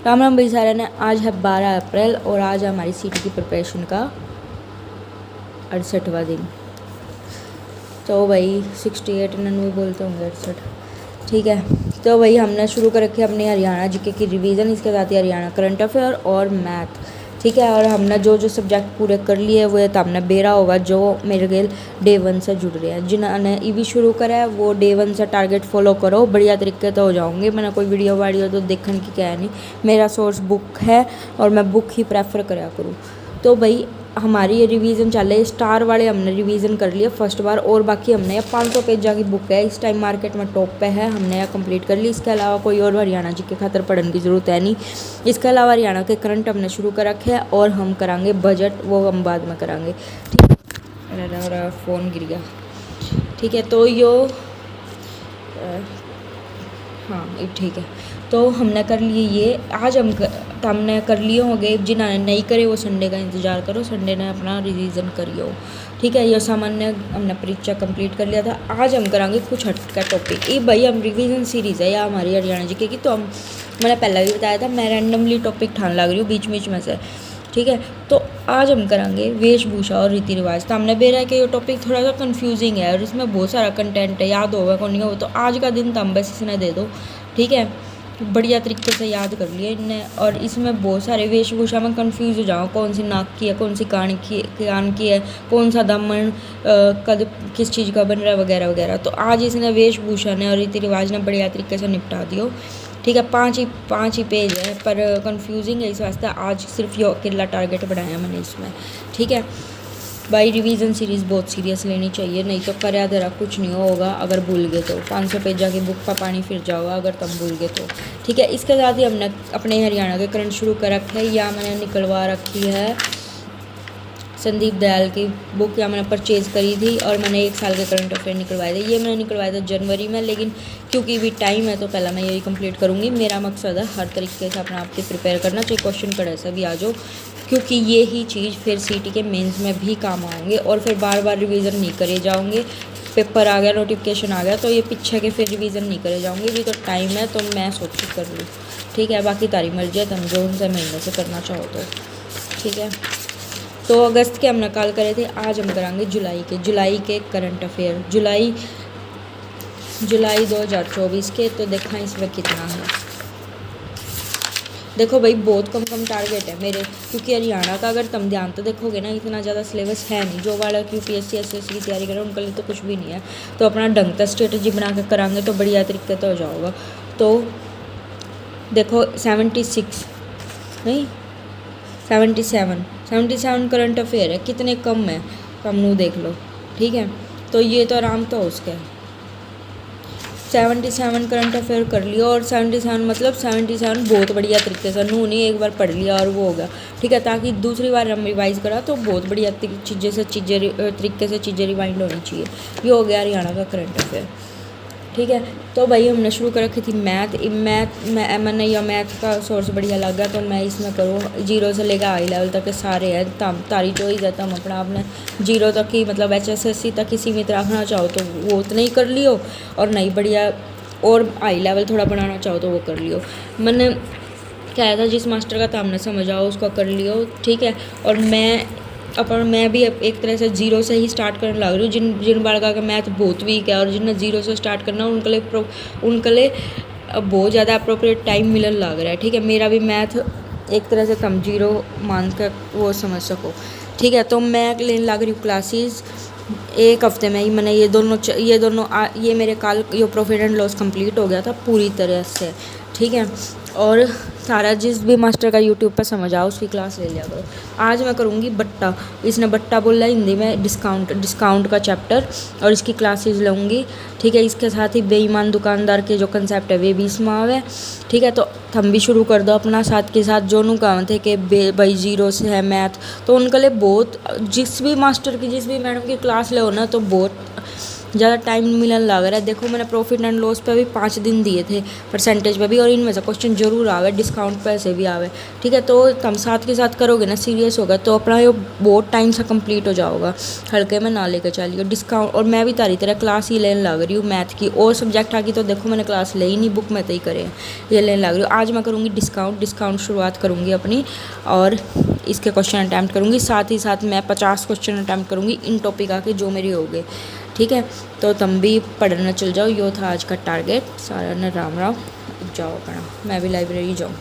राम राम भाई सारे ने। आज है 12 अप्रैल और आज है हमारी सीटी की प्रिपरेशन का 68वां दिन। तो भाई 68 इन्होंने भी बोलते होंगे 68, ठीक है। तो भाई हमने शुरू कर रखी है अपनी हरियाणा जीके की रिवीजन, इसके साथ ही हरियाणा करंट अफेयर और मैथ, ठीक है। और हमने जो जो सब्जेक्ट पूरे कर लिए वो तो हमने बेरा होगा जो मेरे गेल डे 1 से जुड़ रहे हैं। जिन्होंने ये भी शुरू करा है वो डे 1 से टारगेट फॉलो करो, बढ़िया तरीके तो हो जाओगे। मैंने कोई वीडियो वाडियो तो देखने की क्या है नहीं, मेरा सोर्स बुक है और मैं बुक ही प्रेफर कराया करूँ। तो भाई हमारी ये रिवीजन चल रही है, स्टार वाले हमने रिवीजन कर लिया फर्स्ट बार, और बाकी हमने 500 पेजा की बुक है, इस टाइम मार्केट में टॉप पे है, हमने यह कंप्लीट कर ली। इसके अलावा कोई और हरियाणा जी के खातर पढ़ने की ज़रूरत है नहीं। इसके अलावा हरियाणा के करंट हमने शुरू कर रखे हैं और हम करांगे बजट, वो हम बाद में करांगे, ठीक है। मेरा फ़ोन गिर गया, ठीक है। तो हाँ ठीक है। तो हमने कर लिए ये, आज हमने कर लिए होंगे। जिन्होंने नहीं करे वो संडे का इंतज़ार करो, संडे ने अपना रिवीजन करियो, ठीक है। ये सामान्य हमने परीक्षा कंप्लीट कर लिया था। आज हम करांगे कुछ हट का टॉपिक। ये भाई हम रिवीजन सीरीज़ है या हमारी हरियाणा जीके की, तो मैंने पहले भी बताया था, मैं रैंडमली टॉपिक ठान लग रही हूँ बीच बीच में से, ठीक है। तो आज हम करांगे वेशभूषा और रीति रिवाज। तो हमने बेरा कि ये टॉपिक थोड़ा सा कंफ्यूजिंग है और इसमें बहुत सारा कंटेंट है, याद होगा कौन नहीं होगा। तो आज का दिन तो हम बस इसने दे दो, ठीक है। बढ़िया तरीके से याद कर लिया इनने। और इसमें बहुत सारे वेशभूषा में कंफ्यूज हो जाओ, कौन सी नाक की है, कौन सी कान की है, कौन सा दामन कद किस चीज़ का बन रहा है, वगैरह वगैरह। तो आज इसने वेशभूषा ने और रीति रिवाज ने बढ़िया तरीके से निपटा दियो, ठीक है। पाँच ही पेज है पर कंफ्यूजिंग है, इस वास्ते आज सिर्फ ये अकेला टारगेट बनाया मैंने इसमें, ठीक है। भाई रिवीजन सीरीज़ बहुत सीरियस लेनी चाहिए, नहीं तो करया धरा कुछ नहीं होगा। अगर भूल गए तो 500 पेजा की बुक का पानी फिर जाओगा अगर तुम भूल गए तो, ठीक है। इसके साथ ही हमने अपने हरियाणा के करंट शुरू कर रखे है, या मैंने निकलवा रखी है संदीप दयाल की बुक, या मैंने परचेज़ करी थी और मैंने 1 साल के करंट अफेयर निकलवाए थे। ये मैंने निकलवाया था जनवरी में, लेकिन क्योंकि भी टाइम है तो पहले मैं यही कंप्लीट करूँगी। मेरा मकसद है हर तरीके से अपना आप की प्रिपेयर करना, चाहे क्वेश्चन कड़े से भी आ जाओ, क्योंकि ये ही चीज़ फिर सीटी के मेंस में भी काम आएंगे और फिर बार बार रिवीजन नहीं करे जाओगे। पेपर आ गया, नोटिफिकेशन आ गया तो ये पीछे के फिर रिवीजन नहीं करे जाऊँगी। भी तो टाइम है तो मैं सोची कर लूँ, ठीक है। बाकी तारी मर्जी है, तुम जो उनसे महीने से करना चाहो तो, ठीक है। तो अगस्त के हमने कॉल करे थे, आज हम कराएंगे जुलाई के करंट अफेयर, जुलाई 2024 के। तो देखा इसमें कितना है। देखो भाई बहुत कम टारगेट है मेरे, क्योंकि हरियाणा का अगर तुम ध्यान तो देखोगे ना, इतना ज़्यादा सिलेबस है नहीं। जो वाला यूपीएससी एसएससी की तैयारी करें उनके लिए तो कुछ भी नहीं है। तो अपना ढंग का स्ट्रेटजी बना कर कराएंगे तो बढ़िया तरीके तो हो जाओगा। तो देखो 77 करंट अफेयर है, कितने कम है तुम देख लो, ठीक है। तो ये तो आराम तो उसके 77 करंट अफेयर कर लिया, और 77 मतलब 77 बहुत बढ़िया तरीके से नू नहीं एक बार पढ़ लिया और वो होगा, ठीक है। ताकि दूसरी बार हम रिवाइज़ करा तो बहुत बढ़िया तरीके से चीज़ें रिवाइंड होनी चाहिए। ये हो गया हरियाणा का करंट अफेयर, ठीक है। तो भाई हमने शुरू कर रखी थी मैथ या मैथ का सोर्स बढ़िया लग गया तो मैं इसमें करूँ 0 से लेकर हाई लेवल तक के सारे हैं। तारी चॉइस है, तुम अपना आपने 0 तक ही मतलब HSSC तक ही सीमित रखना चाहो तो वो उतना ही कर लियो, और नहीं बढ़िया और हाई लेवल थोड़ा बनाना चाहो तो वो कर लियो। मैंने कहा था जिस मास्टर का तुमने समझ आओ उसका कर लियो, ठीक है। और मैं भी एक तरह से 0 से ही स्टार्ट करने लग रही हूँ। जिन बालका का मैथ बहुत वीक है और जिन्हें 0 से स्टार्ट करना उनके लिए बहुत ज़्यादा अप्रोप्रिएट टाइम मिलने लग रहा है, ठीक है। मेरा भी मैथ एक तरह से तुम 0 मान कर वो समझ सको, ठीक है। तो मैं लेने लग रही हूँ क्लासेस 1 हफ्ते में ही। मैंने ये मेरे कल ये प्रॉफिट एंड लॉस कंप्लीट हो गया था पूरी तरह से, ठीक है। और सारा जिस भी मास्टर का यूट्यूब पर समझ आओ उसकी क्लास ले लिया करो। आज मैं करूँगी बट्टा, इसने बट्टा बोला हिंदी में डिस्काउंट का चैप्टर, और इसकी क्लासेस लूँगी, ठीक है। इसके साथ ही बेईमान दुकानदार के जो कंसेप्ट है वे भी इसमें आवे, ठीक है। तो हम भी शुरू कर दो अपना साथ के साथ। जो नु काम थे कि भाई 0 से है मैथ, तो उनके लिए बहुत जिस भी मैडम की क्लास ले हो ना तो बहुत ज़्यादा टाइम मिलने लग रहा है। देखो मैंने प्रॉफिट एंड लॉस पे भी 5 दिन दिए थे परसेंटेज पे भी, और इनमें से क्वेश्चन जरूर आवे, डिस्काउंट पैसे भी आवे। ठीक है, तो तुम साथ के साथ करोगे ना, सीरियस होगा तो अपना ये बहुत टाइम से कंप्लीट हो जाओगा। हल्के में ना लेकर चलिए डिस्काउंट। और मैं भी तारी तरह क्लास ही लेने लग रही हूँ मैथ की, और सब्जेक्ट आगे तो देखो मैंने क्लास ले ही नहीं, बुक में तो ही करे, ये लेने लग रही हूँ। आज मैं करूँगी डिस्काउंट शुरुआत करूँगी अपनी, और इसके क्वेश्चन अटैम्प्ट करूँगी। साथ ही साथ मैं 50 क्वेश्चन अटैम्प्ट करूँगी इन टॉपिक आके जो मेरे हो गए। ठीक है, तो तुम भी पढ़ना चल जाओ। यो था आज का टारगेट। सारा ने राम राम, जाओ पढ़ा, मैं भी लाइब्रेरी जाऊँ।